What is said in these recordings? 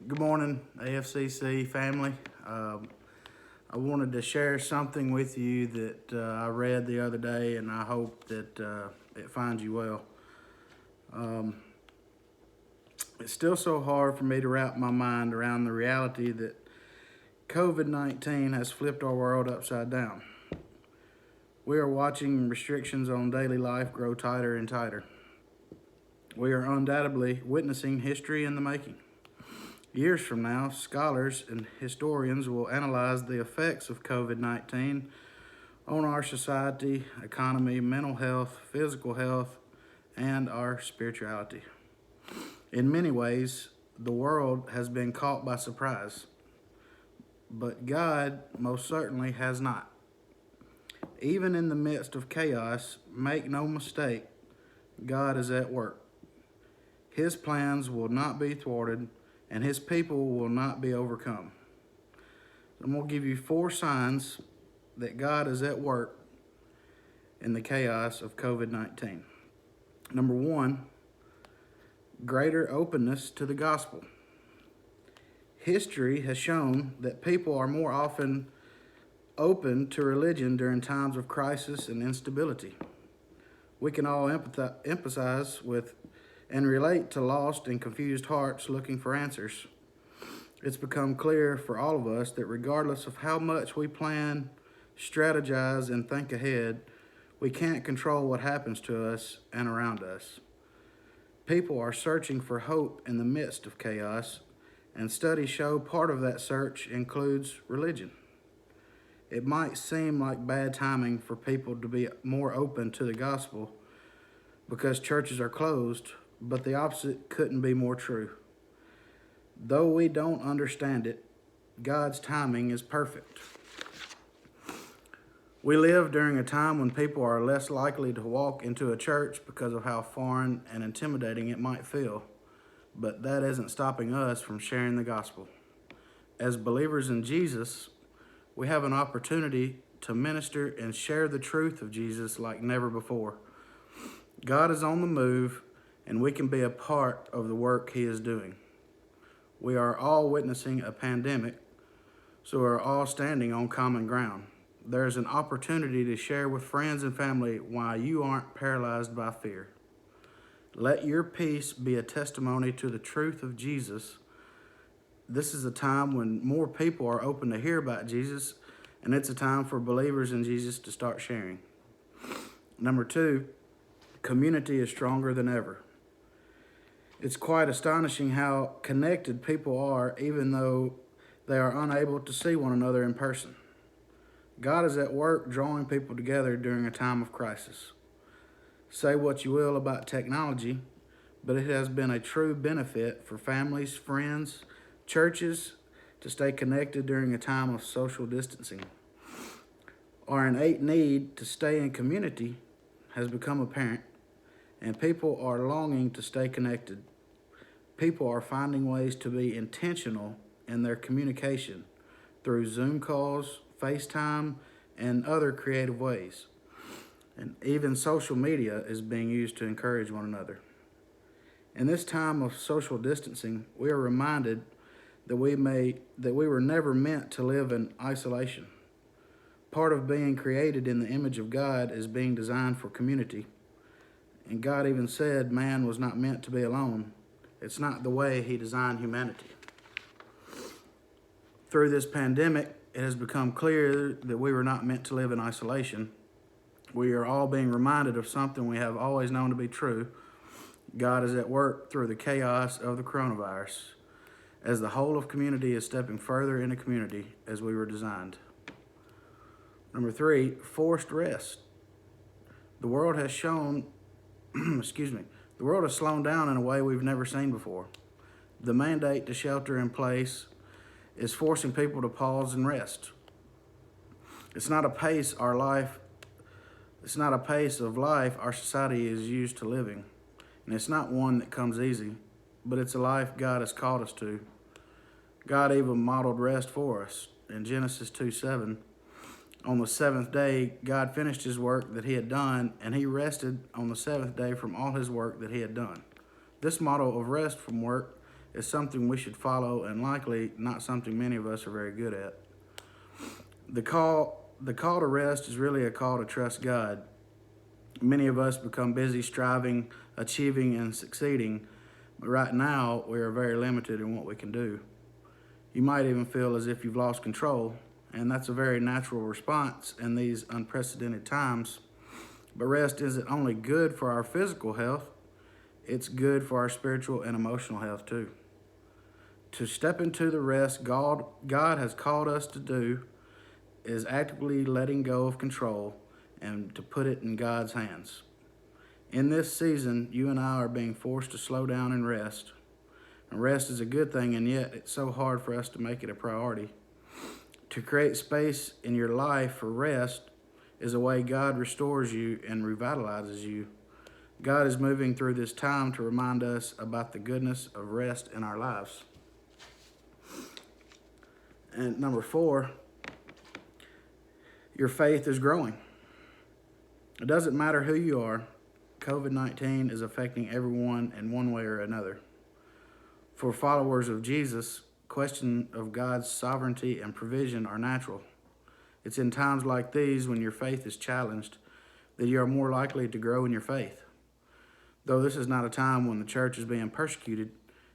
Good morning, AFCC family. I wanted to share something with you that I read the other day, and I hope that it finds you well. It's still so hard for me to wrap my mind around the reality that COVID-19 has flipped our world upside down. We are watching restrictions on daily life grow tighter and tighter. We are undoubtedly witnessing history in the making. Years from now, scholars and historians will analyze the effects of COVID-19 on our society, economy, mental health, physical health, and our spirituality. In many ways, the world has been caught by surprise, but God most certainly has not. Even in the midst of chaos, make no mistake, God is at work. His plans will not be thwarted, and his people will not be overcome. I'm going to give you 4 signs that God is at work in the chaos of COVID-19. Number 1, greater openness to the gospel. History has shown that people are more often open to religion during times of crisis and instability. We can all empathize with and relate to lost and confused hearts looking for answers. It's become clear for all of us that regardless of how much we plan, strategize, and think ahead, we can't control what happens to us and around us. People are searching for hope in the midst of chaos, and studies show part of that search includes religion. It might seem like bad timing for people to be more open to the gospel because churches are closed, but the opposite couldn't be more true. Though we don't understand it, God's timing is perfect. We live during a time when people are less likely to walk into a church because of how foreign and intimidating it might feel, but that isn't stopping us from sharing the gospel. As believers in Jesus, we have an opportunity to minister and share the truth of Jesus like never before. God is on the move, and we can be a part of the work he is doing. We are all witnessing a pandemic, so we're all standing on common ground. There's an opportunity to share with friends and family why you aren't paralyzed by fear. Let your peace be a testimony to the truth of Jesus. This is a time when more people are open to hear about Jesus, and it's a time for believers in Jesus to start sharing. Number 2, community is stronger than ever. It's quite astonishing how connected people are even though they are unable to see one another in person. God is at work drawing people together during a time of crisis. Say what you will about technology, but it has been a true benefit for families, friends, churches to stay connected during a time of social distancing. Our innate need to stay in community has become apparent, and people are longing to stay connected. People are finding ways to be intentional in their communication through Zoom calls, FaceTime, and other creative ways. And even social media is being used to encourage one another. In this time of social distancing, we are reminded that we were never meant to live in isolation. Part of being created in the image of God is being designed for community. And God even said man was not meant to be alone. It's not the way he designed humanity. Through this pandemic, it has become clear that we were not meant to live in isolation. We are all being reminded of something we have always known to be true. God is at work through the chaos of the coronavirus, as the whole of community is stepping further into community as we were designed. Number 3, forced rest. The world has shown, the world has slowed down in a way we've never seen before. The mandate to shelter in place is forcing people to pause and rest. It's not a pace of life our society is used to living. And it's not one that comes easy, but it's a life God has called us to. God even modeled rest for us. In Genesis 2:7, on the 7th day, God finished his work that he had done, and he rested on the 7th day from all his work that he had done. This model of rest from work is something we should follow and likely not something many of us are very good at. The call to rest is really a call to trust God. Many of us become busy striving, achieving, and succeeding, but right now we are very limited in what we can do. You might even feel as if you've lost control, and that's a very natural response in these unprecedented times. But rest isn't only good for our physical health, it's good for our spiritual and emotional health too. To step into the rest God has called us to do is actively letting go of control and to put it in God's hands. In this season, you and I are being forced to slow down and rest. And rest is a good thing, and yet it's so hard for us to make it a priority. To create space in your life for rest is a way God restores you and revitalizes you. God is moving through this time to remind us about the goodness of rest in our lives. And number 4, your faith is growing. It doesn't matter who you are, COVID-19 is affecting everyone in one way or another. For followers of Jesus, questions of God's sovereignty and provision are natural. It's in times like these when your faith is challenged that you are more likely to grow in your faith. Though this is not a time when the church is being persecuted,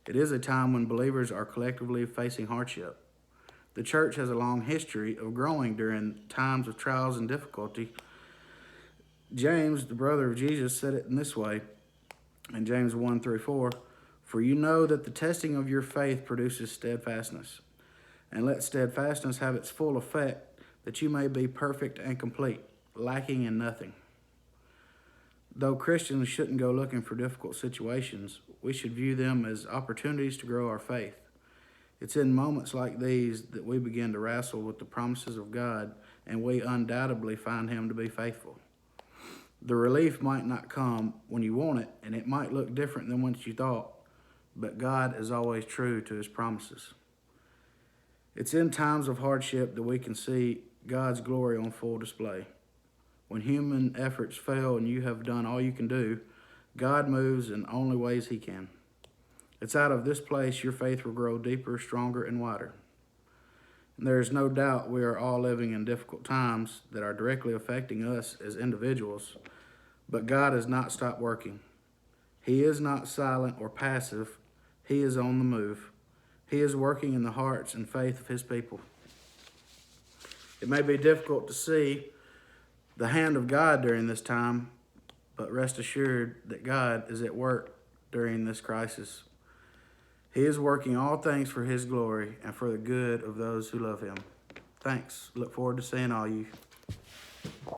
it is a time when believers are collectively facing hardship. The church has a long history of growing during times of trials and difficulty. James, the brother of Jesus, said it in this way in James 1:3-4, "For you know that the testing of your faith produces steadfastness. And let steadfastness have its full effect, that you may be perfect and complete, lacking in nothing." Though Christians shouldn't go looking for difficult situations, we should view them as opportunities to grow our faith. It's in moments like these that we begin to wrestle with the promises of God, and we undoubtedly find Him to be faithful. The relief might not come when you want it, and it might look different than what you thought, but God is always true to His promises. It's in times of hardship that we can see God's glory on full display. When human efforts fail and you have done all you can do, God moves in only ways He can. It's out of this place your faith will grow deeper, stronger, and wider. And there is no doubt we are all living in difficult times that are directly affecting us as individuals, but God has not stopped working. He is not silent or passive. He is on the move. He is working in the hearts and faith of His people. It may be difficult to see the hand of God during this time, but rest assured that God is at work during this crisis. He is working all things for His glory and for the good of those who love Him. Thanks. Look forward to seeing all you.